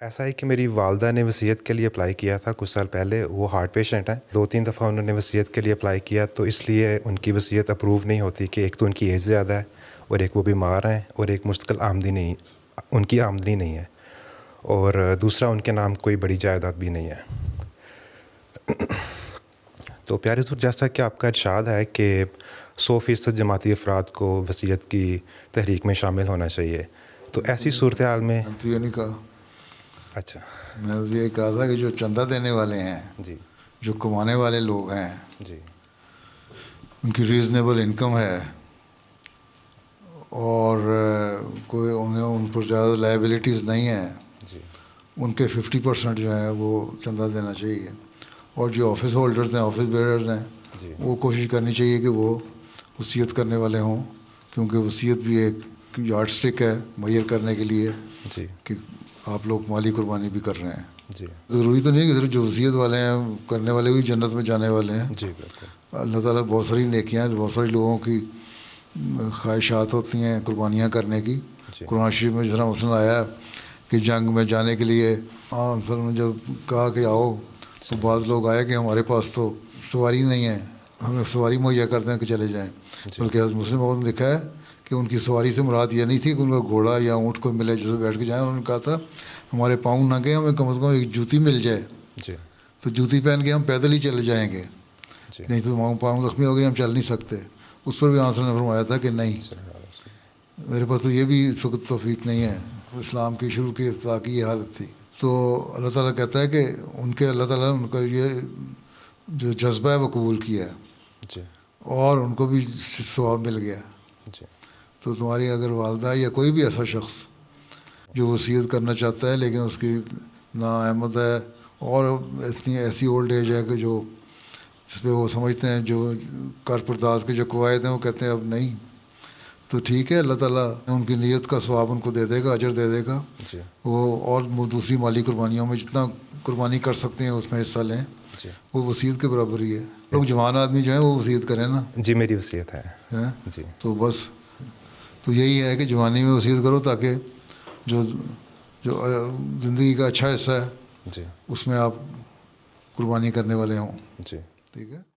ایسا ہے کہ میری والدہ نے وصیت کے لیے اپلائی کیا تھا کچھ سال پہلے. وہ ہارٹ پیشنٹ ہیں. 2-3 دفعہ انہوں نے وصیت کے لیے اپلائی کیا تو اس لیے ان کی وصیت اپروو نہیں ہوتی کہ ایک تو ان کی ایج زیادہ ہے اور ایک وہ بیمار ہیں اور ایک مستقل آمدنی نہیں، ان کی آمدنی نہیں ہے، اور دوسرا ان کے نام کوئی بڑی جائیداد بھی نہیں ہے. تو پیارے حضور، جیسا کہ آپ کا ارشاد ہے کہ 100% جماعتی افراد کو وصیت کی تحریک میں شامل ہونا چاہیے، تو ایسی صورتحال میں میں تو یہ نہیں کہا. اچھا میں تو یہ کہا تھا کہ جو چندہ دینے والے ہیں، جی جو کمانے والے لوگ ہیں، جی ان کی ریزنیبل انکم ہے اور کوئی ان پر زیادہ لائبلٹیز نہیں ہیں، جی ان کے 50% جو ہیں وہ چندہ دینا چاہیے. اور جو آفس ہولڈرز ہیں، آفس بیئرز ہیں، جی وہ کوشش کرنی چاہیے کہ وہ وصیت کرنے والے ہوں، کیونکہ وصیت بھی ایک یارڈ سٹک ہے میئر کرنے کے لیے جی کہ آپ لوگ مالی قربانی بھی کر رہے ہیں. جی ضروری تو نہیں ہے کہ صرف جو وصیت والے ہیں کرنے والے بھی جنت میں جانے والے ہیں. جی بالکل. اللہ تعالیٰ بہت ساری نیکیاں، بہت سارے لوگوں کی خواہشات ہوتی ہیں قربانیاں کرنے کی. جی قرآن شریف میں جس طرح مثلاً آیا کہ جنگ میں جانے کے لیے صلی نے جب کہا کہ آؤ تو بعض لوگ آئے کہ ہمارے پاس تو سواری نہیں ہے، ہمیں سواری مہیا کر دیں کہ چلے جائیں. جی بلکہ حضرت مسلم نے لکھا ہے کہ ان کی سواری سے مراد یہ نہیں تھی کہ ان کا گھوڑا یا اونٹ کو ملے جس پہ بیٹھ کے جائیں. انہوں نے کہا تھا ہمارے پاؤں ننگے ہیں، ہمیں کم از کم ایک جوتی مل جائے جی تو جوتی پہن کے ہم پیدل ہی چلے جائیں گے، جی نہیں تو پاؤں زخمی ہو گئے ہم چل نہیں سکتے. اس پر بھی آنسر نے فرمایا تھا کہ نہیں، میرے پاس تو یہ بھی اس وقت توفیق نہیں ہے. اسلام کی شروع کی ابتدا کی یہ حالت تھی. تو اللہ تعالیٰ کہتا ہے کہ ان کے اللہ تعالیٰ نے ان کا یہ جو جذبہ ہے وہ قبول کیا ہے جی اور ان کو بھی ثواب مل گیا. جی تو تمہاری اگر والدہ یا کوئی بھی ایسا شخص جو وصیت کرنا چاہتا ہے لیکن اس کی نااہمت ہے اور اتنی ایسی اولڈ ایج ہے کہ جو جس پہ وہ سمجھتے ہیں جو کار پرداز کے جو قواعد ہیں وہ کہتے ہیں اب نہیں، تو ٹھیک ہے، اللہ تعالیٰ ان کی نیت کا ثواب ان کو دے دے گا، اجر دے دے گا. جی وہ اور دوسری مالی قربانیوں میں جتنا قربانی کر سکتے ہیں اس میں حصہ لیں، جی وہ وصیت کے برابر ہی ہے. لوگ جوان آدمی جو ہیں وہ وصیت کریں نا. جی میری وصیت ہے. ہیں؟ جی تو بس تو یہی ہے کہ جوانی میں وصیت کرو تاکہ جو جو زندگی کا اچھا حصہ ہے جی اس میں آپ قربانی کرنے والے ہوں. جی ٹھیک ہے.